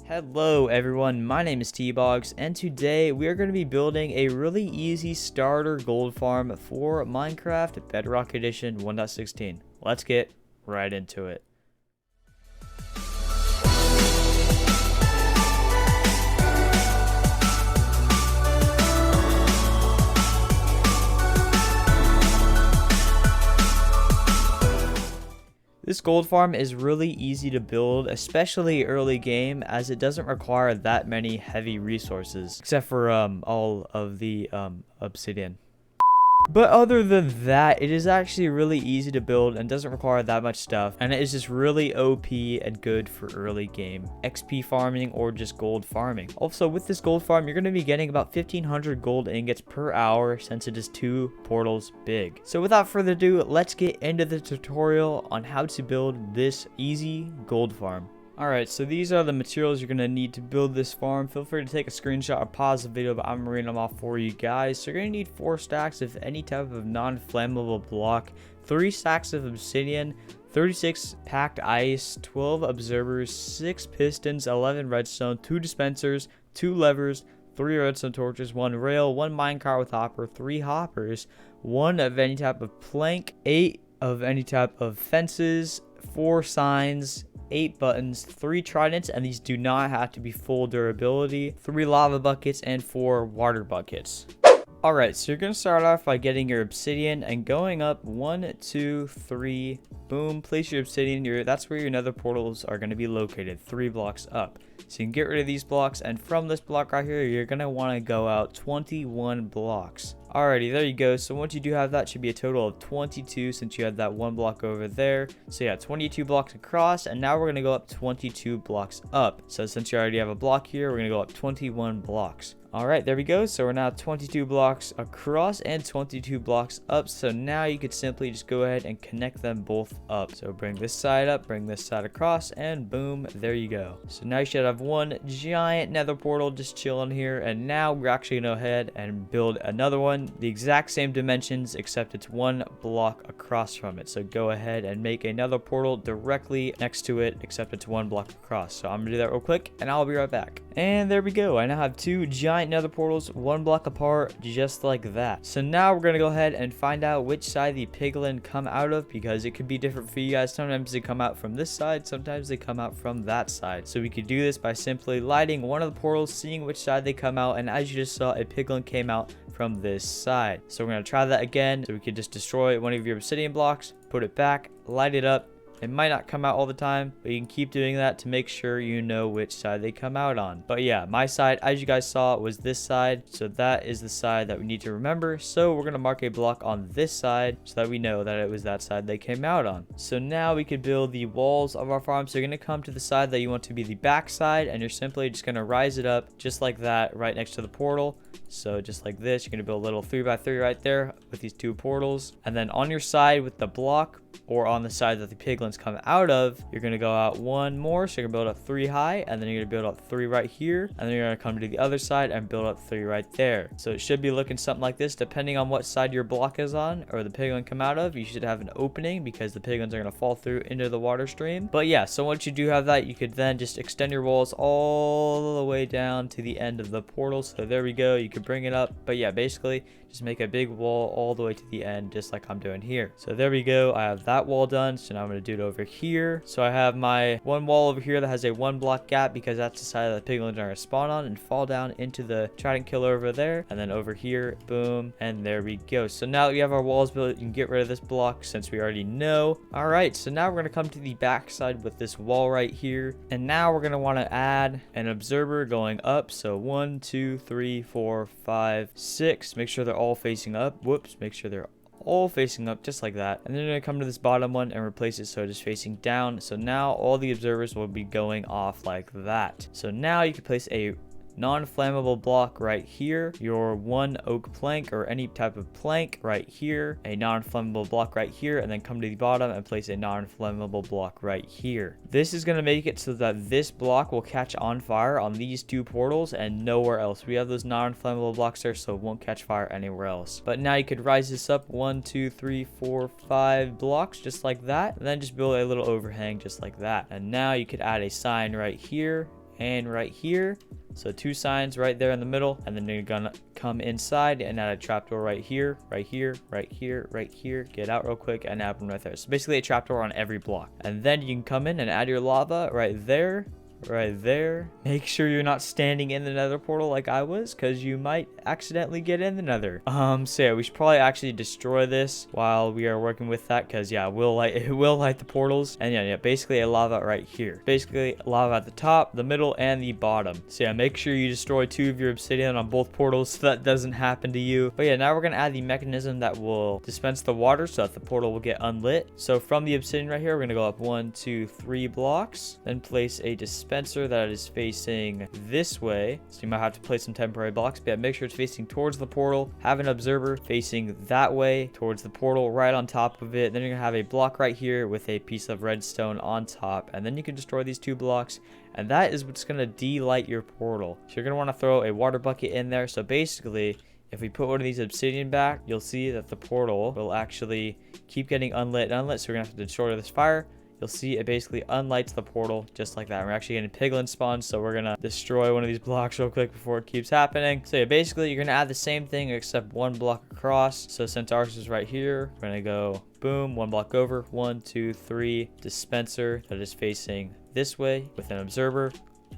Hello everyone, my name is T-Bogs, and today we are going to be building a really easy starter gold farm for Minecraft Bedrock Edition 1.16. Let's get right into it. This gold farm is really easy to build, especially early game, as it doesn't require that many heavy resources, except for all of the obsidian. But other than that, it is actually really easy to build and doesn't require that much stuff, and it is just really OP and good for early game XP farming or just gold farming. Also, with this gold farm, you're going to be getting about 1500 gold ingots per hour since it is 2 portals big. So without further ado, let's get into the tutorial on how to build this easy gold farm. Alright, so these are the materials you're going to need to build this farm. Feel free to take a screenshot or pause the video, but I'm reading them off for you guys. So you're going to need 4 stacks of any type of non-flammable block, 3 stacks of obsidian, 36 packed ice, 12 observers, 6 pistons, 11 redstone, 2 dispensers, 2 levers, 3 redstone torches, 1 rail, 1 minecart with hopper, 3 hoppers, 1 of any type of plank, 8 of any type of fences, 4 signs, 8 buttons, 3 tridents, and these do not have to be full durability, 3 lava buckets, and 4 water buckets. Alright, so you're going to start off by getting your obsidian and going up 1, 2, 3, boom, place your obsidian. That's where your nether portals are going to be located, 3 blocks up. So you can get rid of these blocks, and from this block right here, you're going to want to go out 21 blocks. Alrighty, there you go. So once you do have that, should be a total of 22 since you had that 1 block over there. So yeah, 22 blocks across, and now we're going to go up 22 blocks up. So since you already have a block here, we're going to go up 21 blocks. Alright, there we go. So we're now 22 blocks across and 22 blocks up. So now you could simply just go ahead and connect them both up. So bring this side up, bring this side across, and boom, there you go. So now you should have one giant nether portal just chilling here. And now we're actually going to go ahead and build another one, the exact same dimensions, except it's 1 block across from it. So go ahead and make another portal directly next to it, except it's 1 block across. So I'm going to do that real quick, and I'll be right back. And there we go. I now have 2 giant nether portals 1 block apart, just like that. So now we're gonna go ahead and find out which side the piglin come out of, because it could be different for you guys. Sometimes they come out from this side, sometimes they come out from that side. So we could do this by simply lighting one of the portals, seeing which side they come out, and as you just saw, a piglin came out from this side. So we're gonna try that again. So we could just destroy one of your obsidian blocks, put it back, light it up. It might not come out all the time, but you can keep doing that to make sure you know which side they come out on. But yeah, my side, as you guys saw, was this side. So that is the side that we need to remember. So we're going to mark a block on this side so that we know that it was that side they came out on. So now we could build the walls of our farm. So you're going to come to the side that you want to be the back side, and you're simply just going to rise it up just like that right next to the portal. So just like this, you're going to build a little 3x3 right there with these 2 portals. And then on your side with the block, or on the side that the piglins come out of, you're going to go out 1 more. So you're going to build up 3 high, and then you're going to build up 3 right here, and then you're going to come to the other side and build up 3 right there. So it should be looking something like this, depending on what side your block is on, or the piglin come out of. You should have an opening because the piglins are going to fall through into the water stream. But yeah, so once you do have that, you could then just extend your walls all the way down to the end of the portal. So there we go. You could bring it up. But yeah, basically just make a big wall all the way to the end, just like I'm doing here. So there we go. I have that wall done. So now I'm going to do it over here. So I have my 1 wall over here that has a 1 block gap, because that's the side that the piglins are going to spawn on and fall down into the Trident Killer over there. And then over here, boom, and there we go. So now that we have our walls built, you can get rid of this block since we already know. All right, so now we're going to come to the back side with this wall right here. And now we're going to want to add an observer going up. So 1, 2, 3, 4, 5, 6. Make sure they're all facing up. Whoops, make sure they're all facing up just like that. And then you're going to come to this bottom one and replace it so it is facing down. So now all the observers will be going off like that. So now you can place a non-flammable block right here, your 1 oak plank or any type of plank right here, a non-flammable block right here, and then come to the bottom and place a non-flammable block right here. This is going to make it so that this block will catch on fire on these 2 portals and nowhere else. We have those non-flammable blocks there, so it won't catch fire anywhere else. But now you could rise this up 1, 2, 3, 4, 5 blocks just like that, and then just build a little overhang just like that. And now you could add a sign right here, and right here. So 2 signs right there in the middle, and then you're gonna come inside and add a trapdoor right here, right here, right here, right here. Get out real quick and add one right there. So basically a trapdoor on every block. And then you can come in and add your lava right there. Right there. Make sure you're not standing in the nether portal like I was, because you might accidentally get in the nether. So yeah, we should probably actually destroy this while we are working with that, because yeah, it will light the portals. And yeah, basically a lava right here. Basically lava at the top, the middle, and the bottom. So yeah, make sure you destroy 2 of your obsidian on both portals so that doesn't happen to you. But yeah, now we're gonna add the mechanism that will dispense the water so that the portal will get unlit. So from the obsidian right here, we're gonna go up 1, 2, 3 blocks, then place a dispenser that is facing this way. So you might have to place some temporary blocks, but yeah, make sure it's facing towards the portal. Have an observer facing that way towards the portal, right on top of it. Then you're gonna have a block right here with a piece of redstone on top, and then you can destroy these 2 blocks, and that is what's gonna de-light your portal. So you're gonna want to throw a water bucket in there. So basically, if we put one of these obsidian back, you'll see that the portal will actually keep getting unlit and unlit. So we're gonna have to destroy this fire. You'll see it basically unlights the portal just like that. We're actually getting piglin spawns, so we're gonna destroy one of these blocks real quick before it keeps happening. So yeah, basically you're gonna add the same thing except 1 block across. So since ours is right here, we're gonna go boom, 1 block over, 1, 2, 3 dispenser that is facing this way with an observer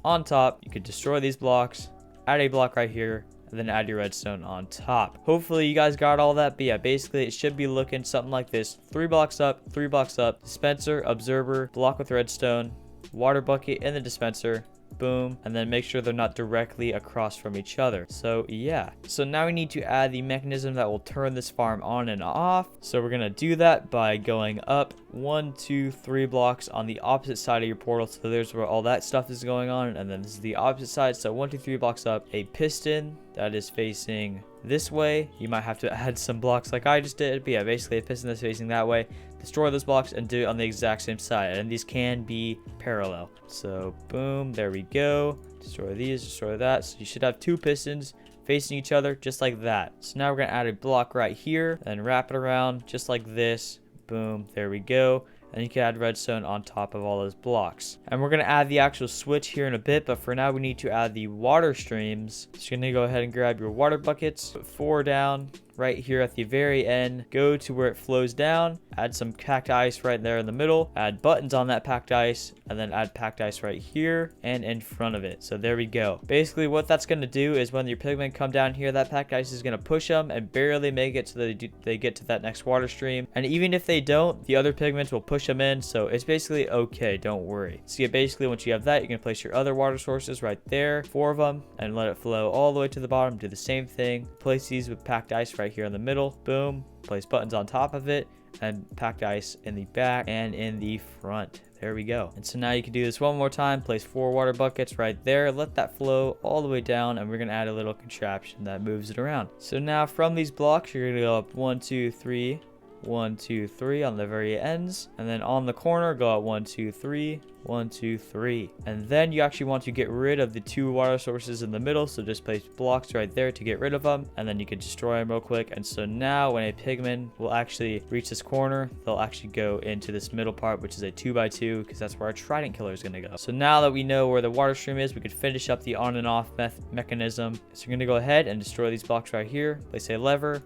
on top. You could destroy these blocks, add a block right here, and then add your redstone on top. Hopefully you guys got all that. But yeah, basically it should be looking something like this: 3 blocks up, 3 blocks up, dispenser, observer, block with redstone, water bucket in the dispenser, boom, and then make sure they're not directly across from each other. So yeah, so now we need to add the mechanism that will turn this farm on and off. So we're gonna do that by going up 1, 2, 3 blocks on the opposite side of your portal. So there's where all that stuff is going on, and then this is the opposite side. So 1, 2, 3 blocks up, a piston that is facing this way. You might have to add some blocks like I just did, but yeah, basically a piston that's facing that way. Destroy those blocks and do it on the exact same side, and these can be parallel. So boom, there we go. Destroy these, destroy that. So you should have 2 pistons facing each other just like that. So now we're gonna add a block right here and wrap it around just like this. Boom, there we go. And you can add redstone on top of all those blocks. And we're going to add the actual switch here in a bit, but for now we need to add the water streams. So you're going to go ahead and grab your water buckets, put 4 down right here at the very end, go to where it flows down, add some packed ice right there in the middle, add buttons on that packed ice, and then add packed ice right here and in front of it. So there we go. Basically what that's going to do is when your pigmen come down here, that packed ice is going to push them and barely make it so that they get to that next water stream. And even if they don't, the other pigments will push them in, so it's basically okay, don't worry. So yeah, basically once you have that, you can place your other water sources right there, 4 of them, and let it flow all the way to the bottom. Do the same thing, place these with packed ice right here in the middle, boom, place buttons on top of it, and packed ice in the back and in the front. There we go. And so now you can do this one more time. Place 4 water buckets right there, let that flow all the way down, and we're gonna add a little contraption that moves it around. So now from these blocks, you're gonna go up 1, 2, 3, 1, 2, 3 on the very ends, and then on the corner go up 1, 2, 3, 1, 2, 3, and then you actually want to get rid of the 2 water sources in the middle, so just place blocks right there to get rid of them, and then you can destroy them real quick. And so now when a pigman will actually reach this corner, they'll actually go into this middle part, which is a 2x2, because that's where our Trident Killer is going to go. So now that we know where the water stream is, we could finish up the on and off mechanism. So you're going to go ahead and destroy these blocks right here, place a lever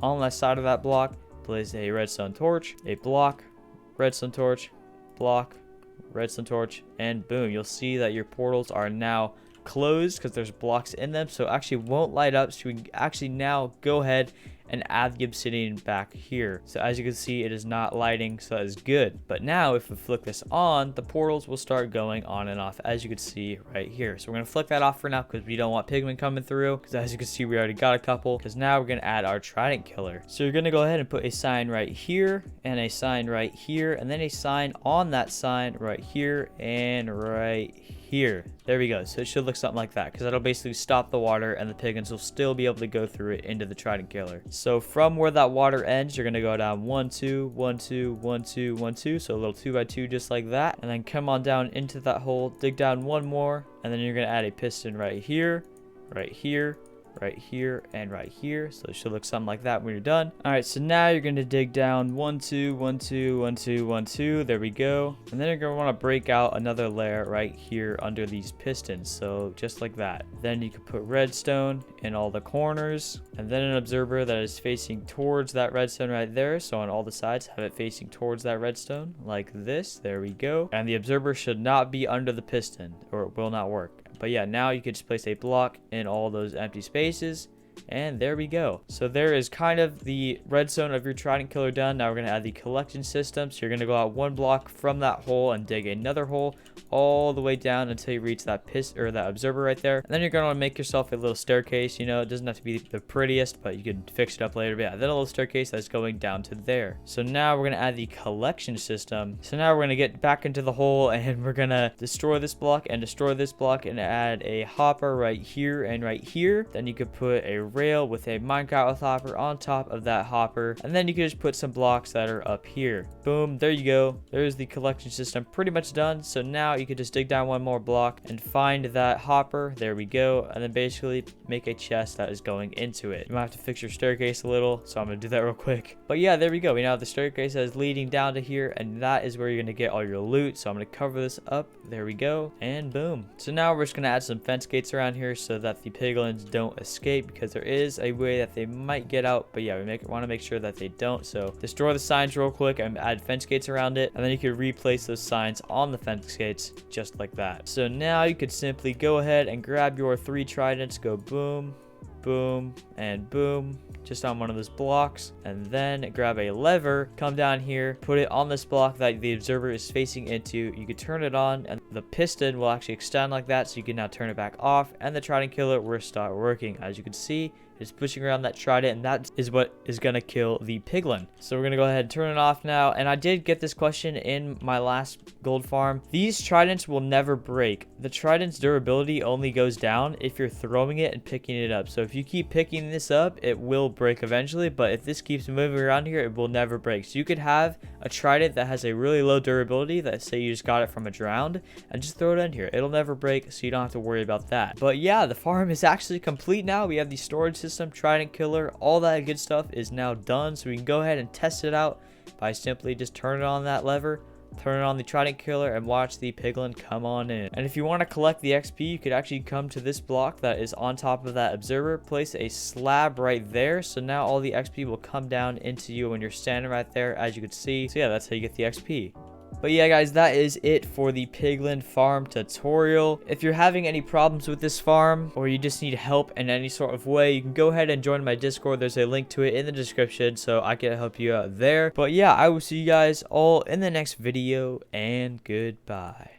on the side of that block, place a redstone torch, a block, redstone torch, block, redstone torch, and boom, you'll see that your portals are now closed because there's blocks in them, so it actually won't light up. So we can actually now go ahead and add the obsidian back here. So as you can see, it is not lighting, so that is good. But now if we flick this on, the portals will start going on and off, as you can see right here. So we're gonna flick that off for now because we don't want pigmen coming through, because as you can see, we already got a couple, because now we're gonna add our Trident Killer. So you're gonna go ahead and put a sign right here and a sign right here, and then a sign on that sign right here and right here. There we go. So it should look something like that, because that'll basically stop the water and the pigments will still be able to go through it into the Trident Killer. So from where that water ends, you're gonna go down 1, 2, 1, 2, 1, 2, 1, 2, so a little 2x2 just like that, and then come on down into that hole, dig down 1 more, and then you're gonna add a piston right here, right here, and right here. So it should look something like that when you're done. All right, so now you're going to dig down 1 2 1 2 1 2 1 2. There we go. And then you're going to want to break out another layer right here under these pistons. So just like that. Then you can put redstone in all the corners, and then an observer that is facing towards that redstone right there. So on all the sides, have it facing towards that redstone like this. There we go. And the observer should not be under the piston or it will not work. But yeah, now you could just place a block in all those empty spaces. And there we go. So there is kind of the redstone of your Trident Killer done. Now we're going to add the collection system. So you're going to go out 1 block from that hole and dig another hole all the way down until you reach that that observer right there. And then you're going to want to make yourself a little staircase. You know, it doesn't have to be the prettiest, but you can fix it up later. But yeah, then a little staircase that's going down to there. So now we're going to add the collection system. So now we're going to get back into the hole and we're going to destroy this block and destroy this block and add a hopper right here and right here. Then you could put a rail with a minecart hopper on top of that hopper, and then you can just put some blocks that are up here. Boom, there you go. There's the collection system pretty much done. So now you could just dig down 1 more block and find that hopper. There we go. And then basically make a chest that is going into it. You might have to fix your staircase a little, so I'm gonna do that real quick. But yeah, there we go. We now have the staircase that is leading down to here, and that is where you're gonna get all your loot. So I'm gonna cover this up. There we go, and boom. So now we're just gonna add some fence gates around here so that the piglins don't escape, because there is a way that they might get out, but yeah, we want to make sure that they don't. So destroy the signs real quick and add fence gates around it, and then you can replace those signs on the fence gates just like that. So now you could simply go ahead and grab your 3 tridents, go boom, boom, and boom, just on one of those blocks, and then grab a lever, come down here, put it on this block that the observer is facing into. You can turn it on and the piston will actually extend like that, so you can now turn it back off, and the Trident Killer will start working. As you can see, it's pushing around that trident, and that is what is gonna kill the piglin. So we're gonna go ahead and turn it off now. And I did get this question in my last gold farm. These tridents will never break. The trident's durability only goes down if you're throwing it and picking it up. So if you keep picking this up, it will break eventually, but if this keeps moving around here, it will never break. So you could have a trident that has a really low durability, that say you just got it from a drowned, and just throw it in here. It'll never break, so you don't have to worry about that. But yeah, the farm is actually complete now. We have the storage system, Trident Killer, all that good stuff is now done. So we can go ahead and test it out by simply just turning on that lever, turn on the Trident Killer, and watch the piglin come on in. And if you want to collect the XP, you could actually come to this block that is on top of that observer, place a slab right there. So now all the XP will come down into you when you're standing right there, as you can see. So yeah, that's how you get the XP. But yeah, guys, that is it for the piglin farm tutorial. If you're having any problems with this farm, or you just need help in any sort of way, you can go ahead and join my Discord. There's a link to it in the description, so I can help you out there. But yeah, I will see you guys all in the next video, and goodbye.